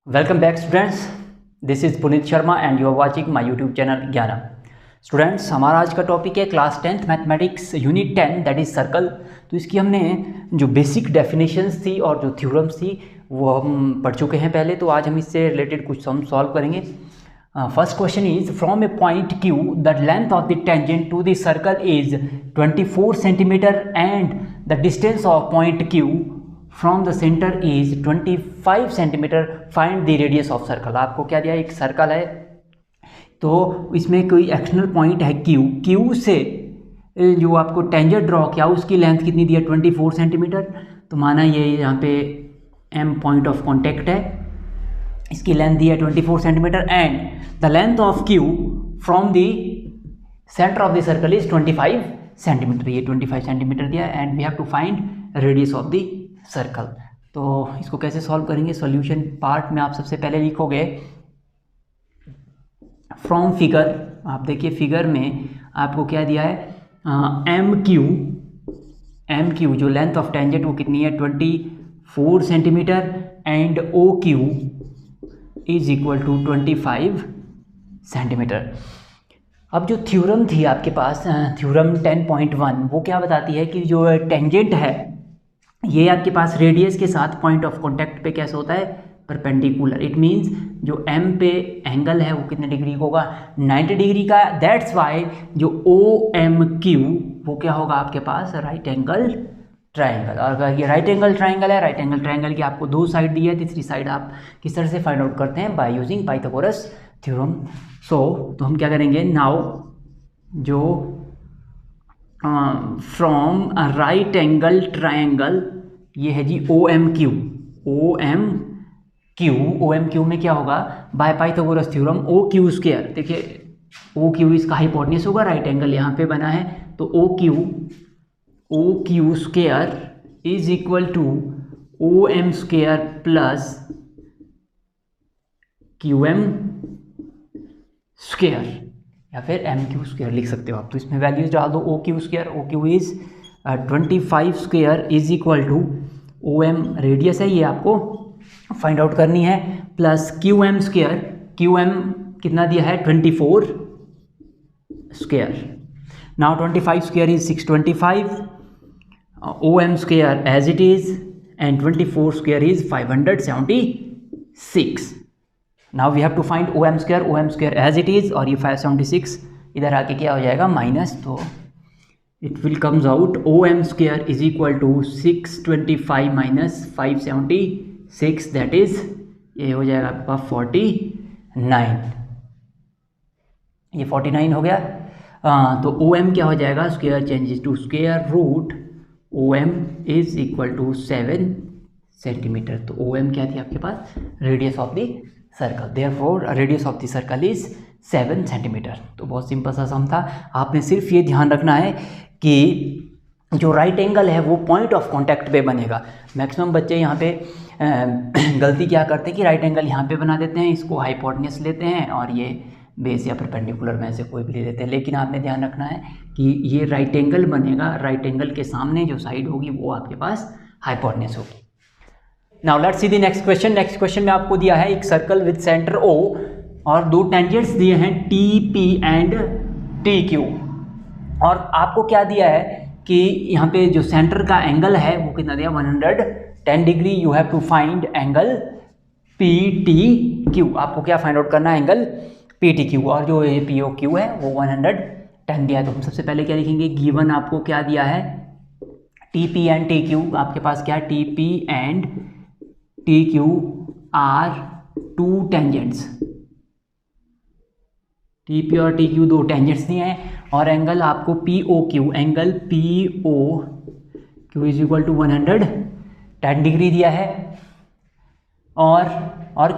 Welcome back students, this is Puneet Sharma and you are watching my YouTube channel Gyanam. Students, हमारा आज का topic है class 10th mathematics unit 10 that is circle. तो इसकी हमने जो बेसिक डेफिनेशंस थी और जो थ्योरम्स थी वो हम पढ़ चुके हैं पहले। तो आज हम इससे रिलेटेड कुछ सम सॉल्व करेंगे। First question is from a point Q the length of the tangent to the circle is 24 centimetre and the distance of point Q from the centre is 25 centimetre, find the radius of circle. आपको क्या दिया, एक circle है तो इसमें कोई external point है Q से जो आपको टेंजेंट ड्रॉ किया उसकी लेंथ कितनी दी है 24 सेंटीमीटर। तो माना ये यहाँ पे एम पॉइंट ऑफ कॉन्टेक्ट है, इसकी लेंथ दी है 24 centimetre and the length of Q from the centre of the circle is 25 centimetre. ये 25 सेंटीमीटर दिया and we have to find radius of the circle. तो इसको कैसे सॉल्व करेंगे, सॉल्यूशन पार्ट में आप सबसे पहले लिखोगे फ्रॉम फिगर। आप देखिए फिगर में आपको क्या दिया है, एम क्यू जो लेंथ ऑफ टेंजेंट वो कितनी है 24 centimetre and O Q is equal to 25 centimetre. अब जो थ्योरम थी आपके पास, थ्योरम 10.1, वो क्या बताती है कि जो टेंजेंट है ये आपके पास रेडियस के साथ पॉइंट ऑफ कॉन्टैक्ट पे कैसे होता है, परपेंडिकुलर। इट मींस जो एम पे एंगल है वो कितने डिग्री का होगा, 90 डिग्री का। दैट्स वाई जो ओ एम क्यू वो क्या होगा आपके पास, राइट एंगल ट्राइंगल। और अगर ये राइट एंगल ट्राइंगल है, राइट एंगल ट्राइंगल की आपको दो साइड दी है, तीसरी साइड आप किस तरह से फाइंड आउट करते हैं, बाय यूजिंग पाइथागोरस थ्योरम। तो हम क्या करेंगे नाउ, जो फ्रॉम राइट एंगल ट्राइंगल ये है जी ओ एम क्यू में क्या होगा, by Pythagoras theorem O Q square. देखिए ओ क्यू इसका हाइपोटेन्यूस होगा, राइट एंगल यहाँ पे बना है तो O Q square is equal to O M square plus Q M square या फिर एम क्यू स्क्वायर लिख सकते हो आप। तो इसमें वैल्यूज डाल दो, O Q square, O Q is 25 square is equal to O M radius है ये आपको फाइंड आउट करनी है, plus Q M square, Q M कितना दिया है 24 square. Now 25 square is 625, O M square as it is and 24 square is 576। Now we have to find O M square as it is, और ये 576 इधर आके क्या हो जाएगा माइनस, तो it will comes out OM square is equal to 625 minus 576 that is ये हो जाएगा आपका 49। ये 49 हो गया। तो OM क्या हो जाएगा, square changes to square root, OM is equal to 7 centimetre. तो OM क्या थी आपके पास, radius of the circle, therefore radius of the circle is 7 centimetre. तो बहुत सिंपल सा सम था। आपने सिर्फ ये ध्यान रखना है कि जो राइट एंगल है वो पॉइंट ऑफ कांटेक्ट पे बनेगा। मैक्सिमम बच्चे यहाँ पे गलती क्या करते हैं कि राइट एंगल यहाँ पे बना देते हैं, इसको हाइपोटेन्यूस लेते हैं और ये बेस या परपेंडिकुलर में से कोई भी ले लेते हैं। लेकिन आपने ध्यान रखना है कि ये राइट एंगल बनेगा, राइट एंगल के सामने जो साइड होगी वो आपके पास हाइपोटेन्यूस होगी। Now let's see the next question. Next question में आपको दिया है एक सर्कल विद सेंटर O और दो टेंजेंट्स दिए हैं TP एंड TQ, और आपको क्या दिया है कि यहाँ पे जो सेंटर का एंगल है वो कितना दिया 110 degree. You have to find angle PTQ। आपको क्या फाइंड आउट करना है, एंगल PTQ, और जो ये POQ है वो 110 दिया है। तो हम सबसे पहले क्या लिखेंगे, गिवन आपको क्या दिया है TP एंड TQ। आपके पास क्या है, TP and TQ are two tangents, TP और TQ दो टेंजेंट्स दिए हैं, और एंगल आपको POQ, angle POQ is equal to 110 degree दिया है। और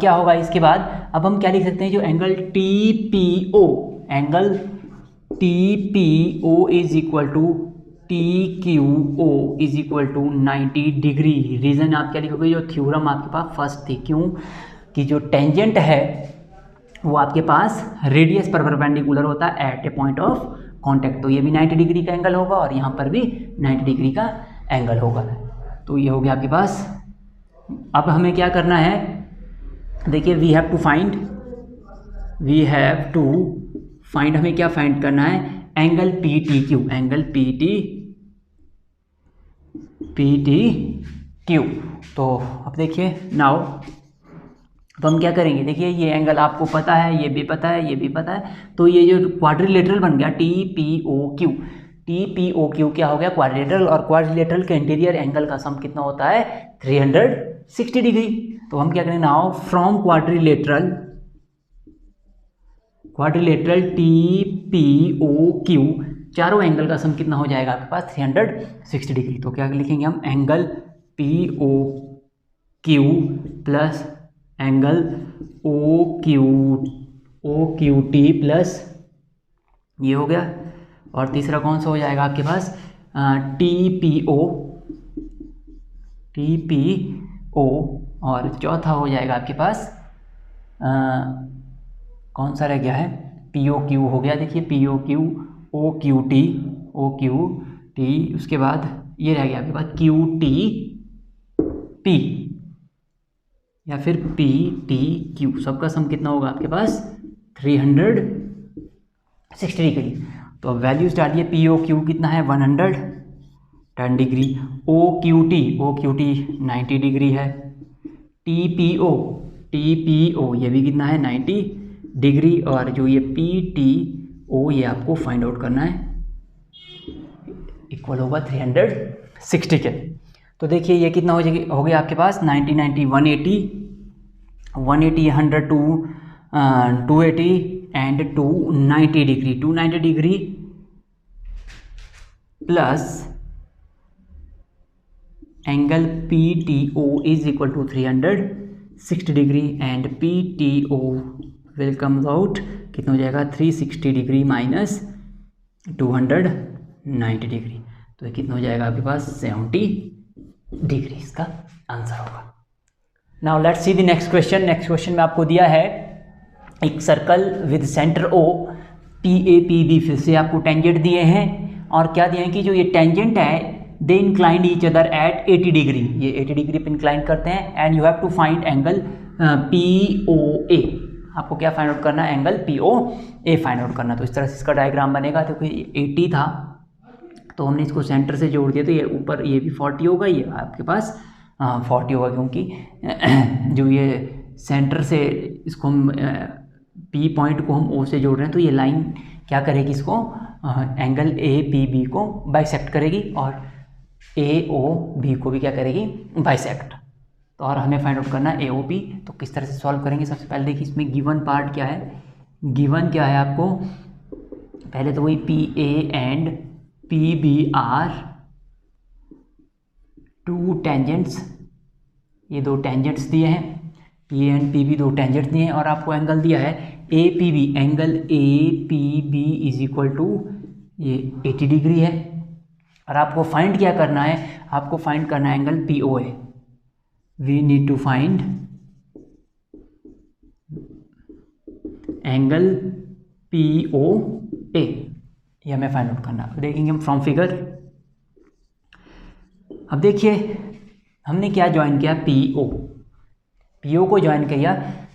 क्या होगा इसके बाद, अब हम क्या लिख सकते हैं, जो angle TPO is equal to TQO is equal to 90 degree. Reason आप क्या लिखोगे, जो थ्योरम आपके पास फर्स्ट थी, क्यों कि जो टेंजेंट है वो आपके पास रेडियस पर परपेंडिकुलर होता है at a point of contact, तो ये भी 90 डिग्री का एंगल होगा और यहाँ पर भी 90 डिग्री का एंगल होगा। तो ये हो गया आपके पास। अब हमें क्या करना है, देखिए वी हैव टू फाइंड, हमें क्या फाइंड करना है, angle P T Q, angle P T Q. तो अब देखिए नाउ, तो हम क्या करेंगे, देखिए ये एंगल आपको पता है, ये भी पता है, ये भी पता है, तो ये जो क्वाड्रिलेटरल बन गया टी पी ओ क्यू क्या हो गया, क्वाड्रिलेटरल, और क्वाड्रिलेटरल के इंटीरियर एंगल का सम कितना होता है 360 डिग्री। तो हम क्या करेंगे now, from quadrilateral T P O Q, चारों एंगल का सम कितना हो जाएगा आपके पास 360 डिग्री। तो क्या लिखेंगे हम, angle P O Q plus angle O Q T plus, ये हो गया, और तीसरा कौन सा हो जाएगा आपके पास, टी पी ओ, और चौथा हो जाएगा आपके पास कौन सा रह गया है, पी ओ क्यू हो गया, देखिए P O Q O Q T, उसके बाद ये रह गया आपके पास क्यू टी पी या फिर पी टी क्यू, सबका सम कितना होगा आपके पास 360 डिग्री। तो वैल्यूज डालिए, पी ओ क्यू कितना है 110 degree, O Q T 90 degree है, टी पी ओ ये भी कितना है 90 डिग्री, और जो ये पी टी ओ ये आपको फाइंड आउट करना है, इक्वल होगा 360 के। तो देखिए ये कितना हो गया आपके पास 90 90 180 100 280 and 290 degree plus angle P T O is equal to 360 degree and P T O will comes out कितना हो जाएगा 360 डिग्री माइनस 290 डिग्री। तो ये कितना हो जाएगा आपके पास 70 डिग्री, इसका आंसर होगा। Now let's see the next question. Next question में आपको दिया है एक circle with centre O, P A P B, फिर से आपको टेंजेंट दिए हैं, और क्या दिए हैं कि जो ये टेंजेंट है they inclined each other at 80 degree, ये 80 डिग्री पे इंक्लाइन करते हैं, and you have to find angle P O A. आपको क्या फाइंड आउट करना है, angle P O A find out करना। तो इस तरह से इसका डायग्राम बनेगा। तो कोई 80 था तो हमने इसको सेंटर से जोड़ दिया, तो ये ऊपर ये भी 40 होगा, ये आपके पास 40 होगा, क्योंकि जो ये सेंटर से इसको हम पी पॉइंट को हम ओ से जोड़ रहे हैं, तो ये लाइन क्या करेगी, इसको एंगल ए पी बी को बाइसेक्ट करेगी, और ए ओ बी को भी क्या करेगी, बाइसेक्ट। तो और हमें फाइंड आउट करना है ए ओ बी। तो किस तरह से सॉल्व करेंगे, सबसे पहले देखिए इसमें गिवन पार्ट क्या है, गिवन क्या है आपको, पहले तो वही P A and P B are two tangents, ये दो टेंजेंट्स दिए हैं, पी एंड पी बी दो टेंजेंट्स दिए हैं, और आपको एंगल दिया है A P B, angle A P B is equal to ये 80 डिग्री है, और आपको फाइंड क्या करना है, आपको फाइंड करना है angle P O A. We need to find angle P O A, ये हमें फाइंड आउट करना है। देखेंगे हम फ्रॉम फिगर। अब देखिए हमने क्या ज्वाइन किया, पी ओ को ज्वाइन किया,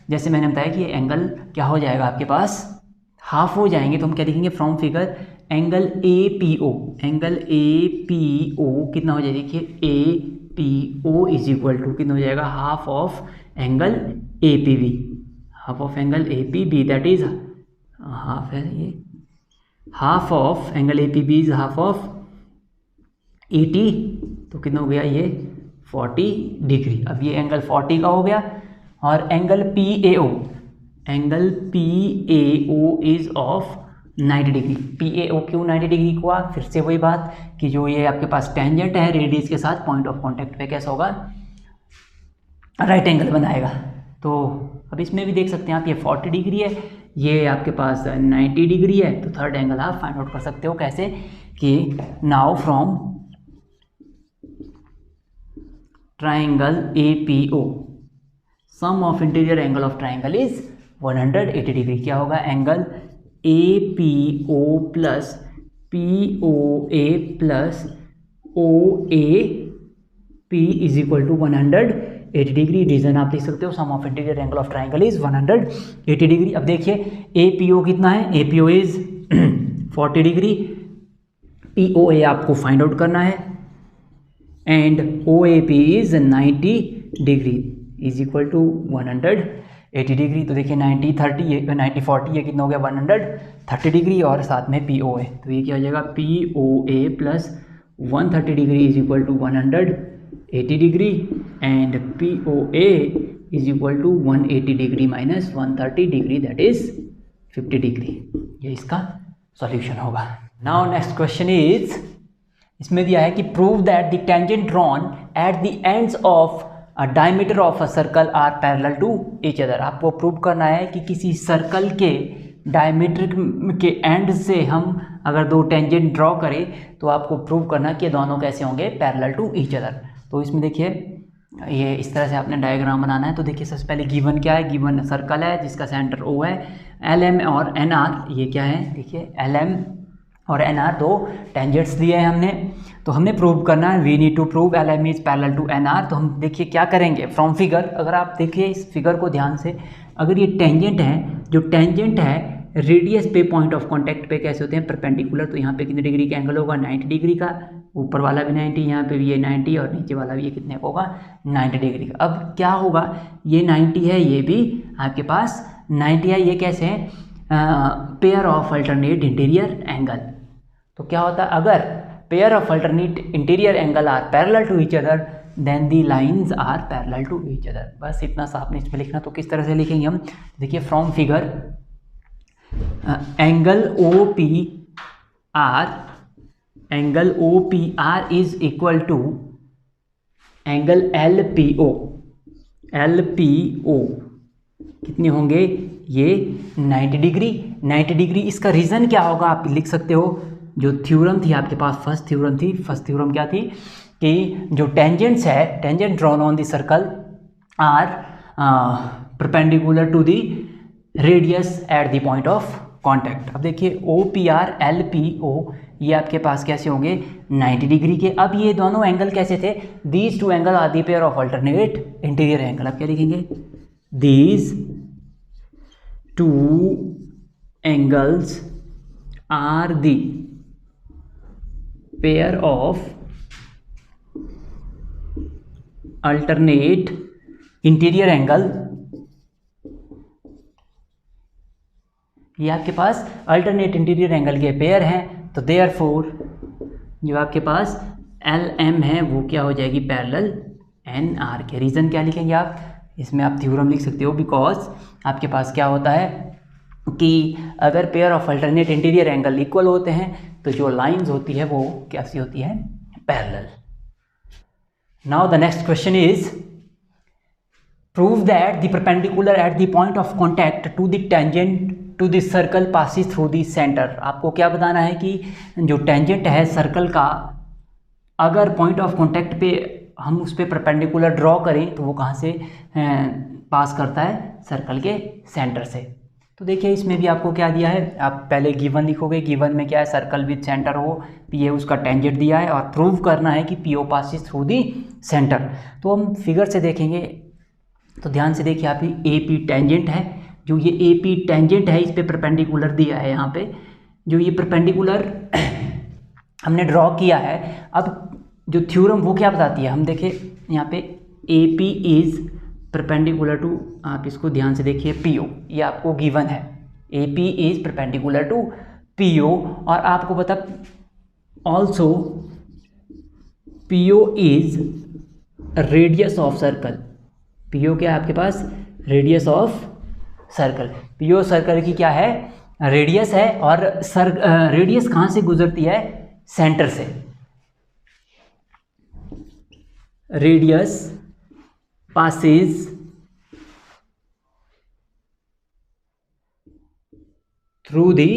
जैसे मैंने बताया कि एंगल क्या हो जाएगा आपके पास हाफ हो जाएंगे, तो हम क्या देखेंगे from figure, angle A P O, angle A P O कितना हो जाएगा, देखिए A P O is equal to कितना हो जाएगा, half of angle A P B, half of angle A P B, that is half है ये, half of angle A P B is half of 80, तो कितना हो गया ये 40 डिग्री। अब ये एंगल 40 का हो गया, और angle P A O, angle P A O is of 90 degree. P A O क्यों 90 डिग्री हुआ, फिर से वही बात कि जो ये आपके पास टेंजेंट है रेडियस के साथ पॉइंट ऑफ कांटेक्ट पे कैसा होगा, राइट एंगल बनाएगा। तो अब इसमें भी देख सकते हैं आप, ये 40 डिग्री है, ये आपके पास 90 डिग्री है, तो थर्ड एंगल आप फाइंड आउट कर सकते हो कैसे, कि now from triangle A P O, sum of interior angle of triangle is 180 degree. क्या होगा, angle A P O plus P O A plus O A P is equal to 180 degree. Reason आप लिख सकते हो, sum of interior angle of triangle is 180 degree. अब देखिए A P O कितना है, A P O is 40 degree, P O A आपको find out करना है, and O A P is 90 degree is equal to 180 degree. तो देखिए 90 30 ये 90 40 ये कितना हो गया 130 डिग्री, और साथ में पी ओ ए, तो ये क्या हो जाएगा P O A plus 130 degree is equal to 180 degree, and P O A is equal to 180 degree minus 130 degree, that is 50 degree. ये इसका सॉल्यूशन होगा। नाउ नेक्स्ट क्वेश्चन इज, इसमें दिया है कि prove that the tangent drawn at the ends of a diameter of a circle are parallel to each other. आपको prove करना है कि किसी सर्कल के डायमीटर के एंड से हम अगर दो टेंजेंट ड्रॉ करें तो आपको प्रूव करना कि ये दोनों कैसे होंगे पैरेलल टू ईच अदर। तो इसमें देखिए ये इस तरह से आपने डायग्राम बनाना है। तो देखिए सबसे पहले गिवन क्या है, गिवन सर्कल है जिसका सेंटर ओ है, एल एम और एन आर ये क्या है, देखिए एल एम और एन आर दो टेंजेंट्स दिए हैं हमने, तो हमने प्रूव करना है, we need to prove L M is parallel to N R. तो हम देखिए क्या करेंगे फ्रॉम फिगर, अगर आप देखिए इस फिगर को ध्यान से, अगर ये टेंजेंट है, जो टेंजेंट है रेडियस पे पॉइंट ऑफ कांटेक्ट पे कैसे होते हैं परपेंडिकुलर, तो यहाँ पे कितने डिग्री का एंगल होगा 90 डिग्री का, ऊपर वाला भी 90, यहाँ पे भी ये 90 और नीचे वाला भी ये कितने का होगा 90 डिग्री का। अब क्या होगा, ये 90 है, ये भी आपके पास 90 है, ये कैसे है pair of alternate interior angle. तो क्या होता है, अगर pair of alternate interior angle are parallel to each other then the lines are parallel to each other. बस इतना सा आपने इसमें लिखना। तो किस तरह से लिखेंगे हम, देखिए from figure angle O P R, angle O P R is equal to angle L P O, L P O कितने होंगे, ये 90 डिग्री, 90 डिग्री। इसका रीज़न क्या होगा आप लिख सकते हो, जो थ्योरम थी आपके पास, फर्स्ट थ्योरम थी, फर्स्ट थ्योरम क्या थी कि जो टेंजेंट्स है, tangent drawn on the circle are perpendicular to the radius at the point of contact. अब देखिए O P R L P O ये आपके पास कैसे होंगे 90 डिग्री के। अब ये दोनों एंगल कैसे थे, these two angle are the pair of alternate interior angle. अब क्या लिखेंगे, these two angles are the pair of alternate interior angle. ये आपके पास अल्टरनेट इंटीरियर एंगल के पेयर हैं, तो देयरफॉर जो आपके पास एल एम है वो क्या हो जाएगी पैरेलल एन आर के। रीज़न क्या लिखेंगे आप, इसमें आप थ्योरम लिख सकते हो, बिकॉज आपके पास क्या होता है कि अगर pair of alternate interior angle equal होते हैं तो जो लाइंस होती है वो कैसी होती है parallel. Now the next question is prove that the perpendicular at the point of contact to the tangent to the circle passes through the centre. आपको क्या बताना है कि जो टेंजेंट है सर्कल का, अगर पॉइंट ऑफ कॉन्टैक्ट पे हम उस पर परपेंडिकुलर ड्रॉ करें तो वो कहाँ से पास करता है, सर्कल के सेंटर से। तो देखिए इसमें भी आपको क्या दिया है, आप पहले गिवन लिखोगे, गिवन में क्या है सर्कल विद सेंटर हो, ये उसका टेंजेंट दिया है और प्रूव करना है कि P O passes through the centre. तो हम फिगर से देखेंगे, तो ध्यान से देखिए आप ए पी टेंजेंट है, जो ये ए पी टेंजेंट है इस पे परपेंडिकुलर दिया है, यहाँ पे जो ये परपेंडिकुलर हमने ड्रॉ किया है। अब जो थ्योरम वो क्या बताती है, हम देखें यहाँ पे A P is perpendicular to, आप इसको ध्यान से देखिए पी ओ, ये आपको गिवन है A P is perpendicular to P O, और आपको पता also P O is radius of circle. P O क्या है आपके पास, radius of circle. P O circle की क्या है, रेडियस है, और रेडियस कहाँ से गुजरती है, सेंटर से। Radius passes through the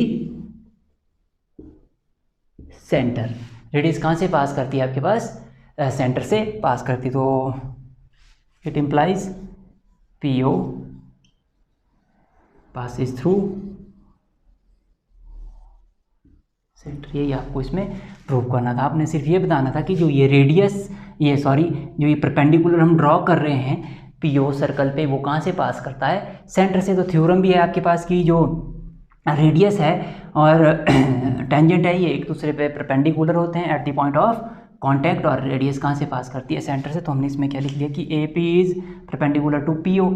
centre. Radius कहाँ से पास करती है आपके पास, सेंटर से पास करती, तो it implies P O passes through centre, यही आपको इसमें प्रूव करना था। आपने सिर्फ ये बताना था कि जो ये रेडियस, जो ये परपेंडिकुलर हम ड्रॉ कर रहे हैं पीओ सर्कल पे, वो कहाँ से पास करता है, सेंटर से। तो थ्योरम भी है आपके पास कि जो रेडियस है और टेंजेंट है ये एक दूसरे पे परपेंडिकुलर होते हैं eight the point of contact, और रेडियस कहाँ से पास करती है, सेंटर से। तो हमने इसमें क्या लिख लिया कि A P is perpendicular to P O,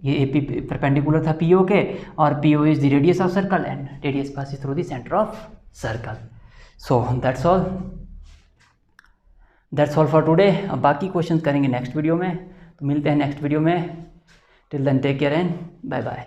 ये ए पी परपेंडिकुलर था पी ओ के, और P O is the radius of circle and radius pass through the centre of circle. So that's all for today. अब बाकी question करेंगे next video में, तो मिलते हैं नेक्स्ट वीडियो में। Till then take care and bye bye.